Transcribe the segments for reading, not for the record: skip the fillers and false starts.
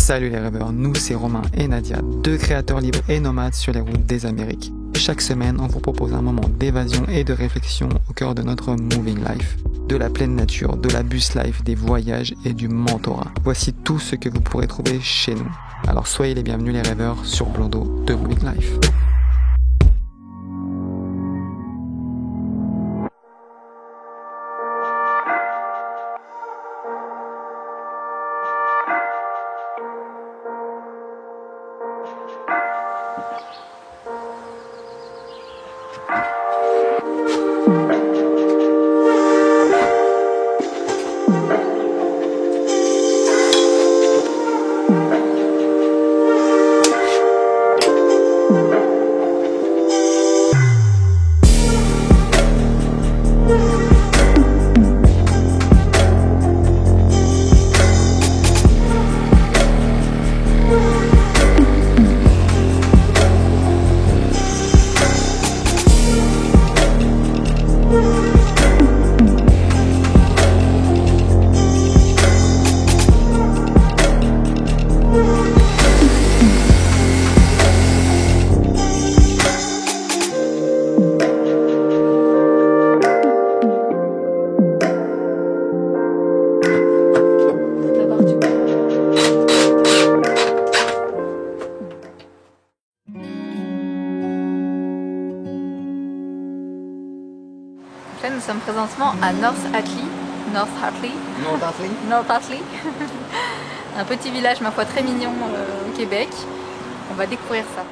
Salut les rêveurs, nous c'est Romain et Nadia, deux créateurs libres et nomades sur les routes des Amériques. Chaque semaine, on vous propose un moment d'évasion et de réflexion au cœur de notre moving life. De la pleine nature, de la bus life, des voyages et du mentorat. Voici tout ce que vous pourrez trouver chez nous. Alors soyez les bienvenus les rêveurs sur Blondeau de Moving Life. Nous sommes présentement à North Hartley, un petit village ma foi très mignon au Québec. On va découvrir ça.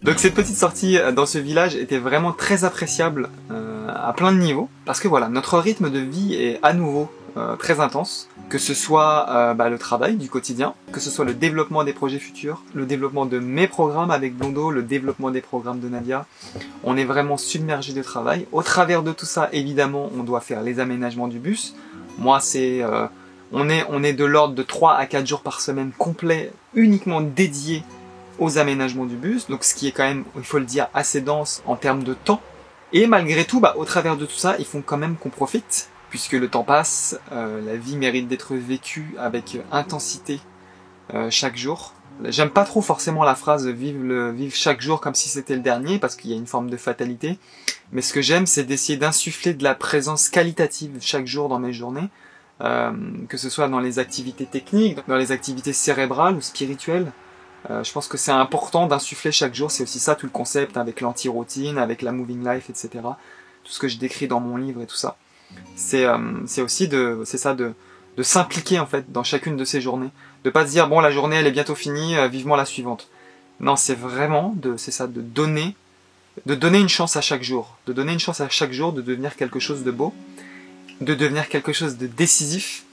Donc cette petite sortie dans ce village était vraiment très appréciable à plein de niveaux, parce que voilà, notre rythme de vie est à nouveau très intense, que ce soit le travail du quotidien, que ce soit le développement des projets futurs, le développement de mes programmes avec Blondeau, le développement des programmes de Nadia. On est vraiment submergé de travail. Au travers de tout ça, évidemment, on doit faire les aménagements du bus. Moi, c'est on est de l'ordre de 3 à 4 jours par semaine complets, uniquement dédiés aux aménagements du bus, donc ce qui est quand même, il faut le dire, assez dense en termes de temps. Et malgré tout, au travers de tout ça, il faut quand même qu'on profite, puisque le temps passe, la vie mérite d'être vécue avec intensité chaque jour. J'aime pas trop forcément la phrase vivre chaque jour comme si c'était le dernier, parce qu'il y a une forme de fatalité, mais ce que j'aime, c'est d'essayer d'insuffler de la présence qualitative chaque jour dans mes journées, que ce soit dans les activités techniques, dans les activités cérébrales ou spirituelles. Je pense que c'est important d'insuffler chaque jour, c'est aussi ça tout le concept avec l'anti-routine, avec la moving life, etc. Tout ce que je décris dans mon livre et tout ça. C'est aussi de s'impliquer en fait dans chacune de ces journées. De pas se dire bon la journée elle est bientôt finie, vivement la suivante. Non, c'est vraiment de donner une chance à chaque jour. De donner une chance à chaque jour de devenir quelque chose de beau, de devenir quelque chose de décisif.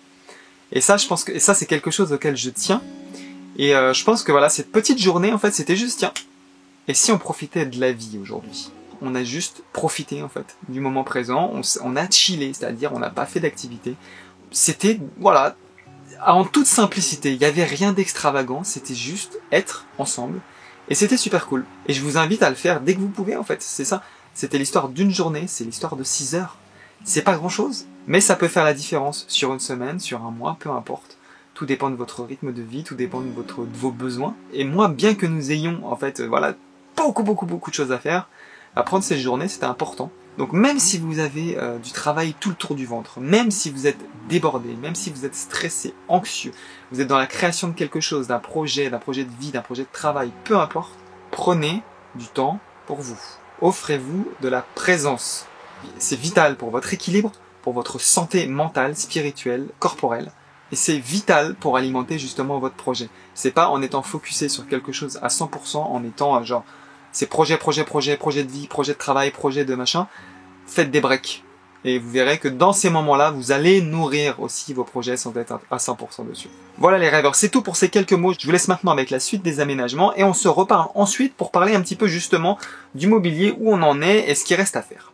Et ça, je pense que ça c'est quelque chose auquel je tiens. Et je pense que voilà, cette petite journée, en fait, c'était juste, tiens, et si on profitait de la vie aujourd'hui? On a juste profité, en fait, du moment présent, on a chillé, c'est-à-dire on n'a pas fait d'activité. C'était, voilà, en toute simplicité, il n'y avait rien d'extravagant, c'était juste être ensemble, et c'était super cool. Et je vous invite à le faire dès que vous pouvez, en fait, c'est ça. C'était l'histoire d'une journée, c'est l'histoire de 6 heures. C'est pas grand-chose, mais ça peut faire la différence sur une semaine, sur un mois, peu importe. Tout dépend de votre rythme de vie, tout dépend de vos besoins. Et moi, bien que nous ayons, en fait, beaucoup de choses à faire, à prendre ces journées, c'était important. Donc même si vous avez du travail tout le tour du ventre, même si vous êtes débordé, même si vous êtes stressé, anxieux, vous êtes dans la création de quelque chose, d'un projet de vie, d'un projet de travail, peu importe, prenez du temps pour vous. Offrez-vous de la présence. C'est vital pour votre équilibre, pour votre santé mentale, spirituelle, corporelle. Et c'est vital pour alimenter justement votre projet. C'est pas en étant focusé sur quelque chose à 100%, en étant genre, c'est projet de vie, projet de travail, projet de machin. Faites des breaks. Et vous verrez que dans ces moments-là, vous allez nourrir aussi vos projets sans être à 100% dessus. Voilà les rêveurs, c'est tout pour ces quelques mots. Je vous laisse maintenant avec la suite des aménagements et on se reparle ensuite pour parler un petit peu justement du mobilier, où on en est et ce qui reste à faire.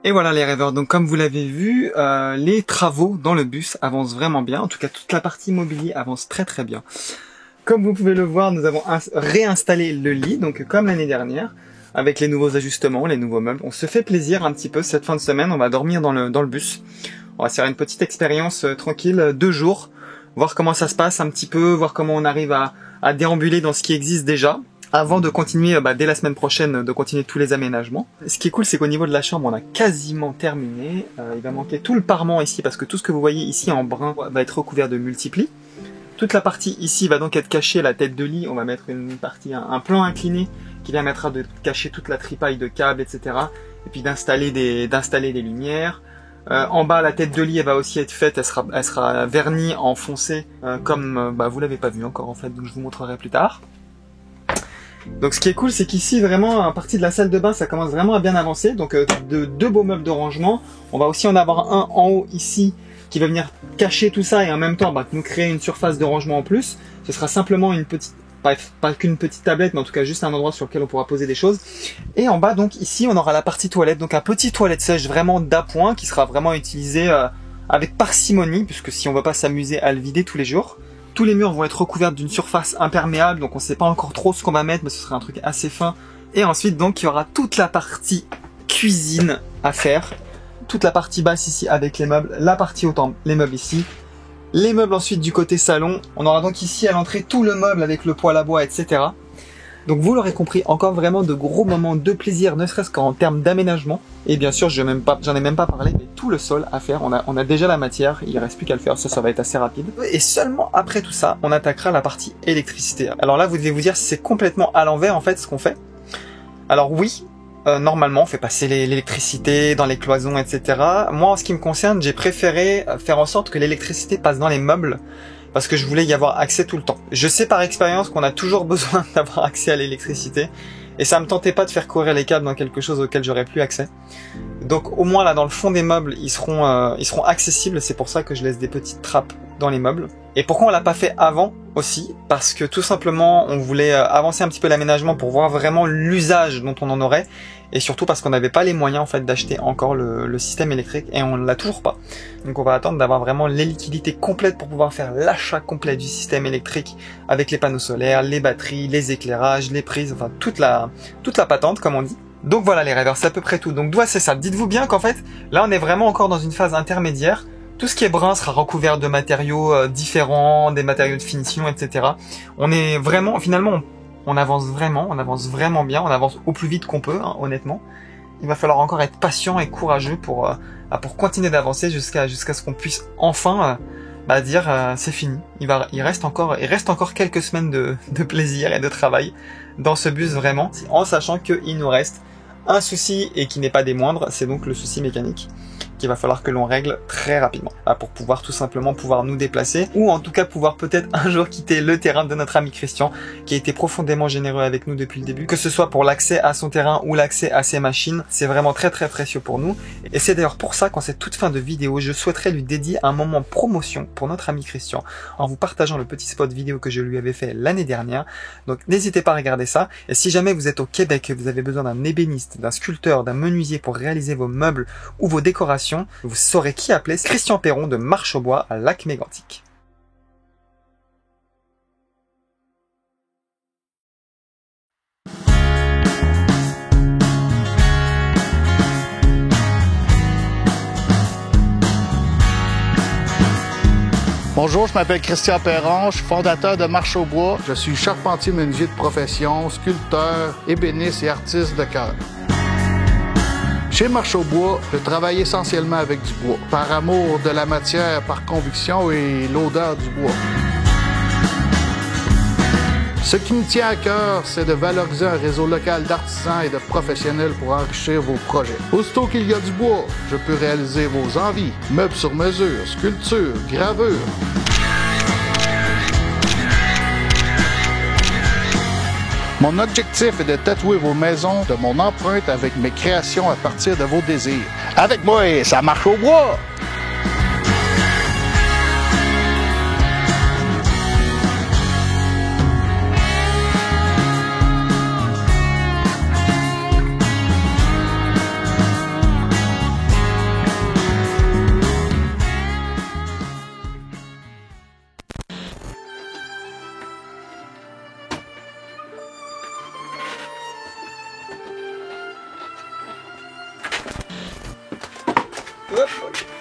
Et voilà les rêveurs, donc comme vous l'avez vu, les travaux dans le bus avancent vraiment bien. En tout cas, toute la partie mobilier avance très très bien. Comme vous pouvez le voir, nous avons réinstallé le lit, donc comme l'année dernière, avec les nouveaux ajustements, les nouveaux meubles. On se fait plaisir un petit peu cette fin de semaine, on va dormir dans le bus. On va se faire une petite expérience tranquille, 2 jours, voir comment ça se passe un petit peu, voir comment on arrive à déambuler dans ce qui existe déjà, avant de continuer dès la semaine prochaine, de continuer tous les aménagements. Ce qui est cool, c'est qu'au niveau de la chambre, on a quasiment terminé. Il va manquer tout le parement ici, parce que tout ce que vous voyez ici en brun va être recouvert de multiplis. Toute la partie ici va donc être cachée, la tête de lit. On va mettre une partie, un plan incliné qui permettra de cacher toute la tripaille de câbles, etc. Et puis d'installer des lumières. En bas, la tête de lit, elle va aussi être faite. Elle sera vernie en foncé, comme vous l'avez pas vu encore en fait, donc je vous montrerai plus tard. Donc ce qui est cool, c'est qu'ici vraiment à partir de la salle de bain, ça commence vraiment à bien avancer. Donc deux beaux meubles de rangement. On va aussi en avoir un en haut ici qui va venir cacher tout ça et en même temps nous créer une surface de rangement en plus. Ce sera simplement une petite, pas qu'une petite tablette, mais en tout cas juste un endroit sur lequel on pourra poser des choses. Et en bas donc ici on aura la partie toilette, donc un petit toilette sèche vraiment d'appoint qui sera vraiment utilisé avec parcimonie, puisque si on va pas s'amuser à le vider tous les jours. Tous les murs vont être recouverts d'une surface imperméable, donc on ne sait pas encore trop ce qu'on va mettre, mais ce sera un truc assez fin. Et ensuite, donc, il y aura toute la partie cuisine à faire. Toute la partie basse ici avec les meubles, la partie haute, les meubles ici. Les meubles ensuite du côté salon. On aura donc ici à l'entrée tout le meuble avec le poêle à bois, etc. Donc vous l'aurez compris, encore vraiment de gros moments de plaisir, ne serait-ce qu'en termes d'aménagement. Et bien sûr, j'en ai même pas parlé, mais tout le sol à faire, on a déjà la matière, il reste plus qu'à le faire, ça va être assez rapide. Et seulement après tout ça, on attaquera la partie électricité. Alors là, vous devez vous dire, c'est complètement à l'envers en fait ce qu'on fait. Alors oui, normalement, on fait passer l'électricité dans les cloisons, etc. Moi, en ce qui me concerne, j'ai préféré faire en sorte que l'électricité passe dans les meubles, parce que je voulais y avoir accès tout le temps. Je sais par expérience qu'on a toujours besoin d'avoir accès à l'électricité, et ça me tentait pas de faire courir les câbles dans quelque chose auquel j'aurais plus accès. Donc au moins là dans le fond des meubles, ils seront accessibles, c'est pour ça que je laisse des petites trappes dans les meubles. Et pourquoi on l'a pas fait avant aussi? Parce que tout simplement on voulait avancer un petit peu l'aménagement pour voir vraiment l'usage dont on en aurait, et surtout parce qu'on n'avait pas les moyens en fait d'acheter encore le système électrique, et on l'a toujours pas. Donc on va attendre d'avoir vraiment les liquidités complètes pour pouvoir faire l'achat complet du système électrique avec les panneaux solaires, les batteries, les éclairages, les prises, enfin toute la patente comme on dit. Donc voilà les rêveurs, c'est à peu près tout. Donc c'est ça, dites-vous bien qu'en fait, là on est vraiment encore dans une phase intermédiaire. Tout ce qui est brun sera recouvert de matériaux différents, des matériaux de finition, etc. On est vraiment, finalement, on avance vraiment bien, on avance au plus vite qu'on peut, hein, honnêtement. Il va falloir encore être patient et courageux pour continuer d'avancer jusqu'à ce qu'on puisse enfin dire c'est fini. Il reste encore quelques semaines de plaisir et de travail dans ce bus vraiment, en sachant qu'il nous reste un souci et qui n'est pas des moindres, c'est donc le souci mécanique qu'il va falloir que l'on règle très rapidement pour pouvoir tout simplement nous déplacer, ou en tout cas pouvoir peut-être un jour quitter le terrain de notre ami Christian, qui a été profondément généreux avec nous depuis le début, que ce soit pour l'accès à son terrain ou l'accès à ses machines. C'est vraiment très très précieux pour nous, et c'est d'ailleurs pour ça qu'en cette toute fin de vidéo je souhaiterais lui dédier un moment promotion pour notre ami Christian en vous partageant le petit spot vidéo que je lui avais fait l'année dernière. Donc n'hésitez pas à regarder ça, et si jamais vous êtes au Québec et vous avez besoin d'un ébéniste, d'un sculpteur, d'un menuisier pour réaliser vos meubles ou vos décorations, vous saurez qui appeler. Christian Perron de Marche au Bois à Lac-Mégantic. Bonjour, je m'appelle Christian Perron, je suis fondateur de Marche au Bois. Je suis charpentier menuisier de profession, sculpteur, ébéniste et artiste de cœur. Chez Marche au Bois, je travaille essentiellement avec du bois, par amour de la matière, par conviction et l'odeur du bois. Ce qui me tient à cœur, c'est de valoriser un réseau local d'artisans et de professionnels pour enrichir vos projets. Aussitôt qu'il y a du bois, je peux réaliser vos envies, meubles sur mesure, sculptures, gravures. Mon objectif est de tatouer vos maisons de mon empreinte avec mes créations à partir de vos désirs. Avec moi, ça marche au bois! Hop.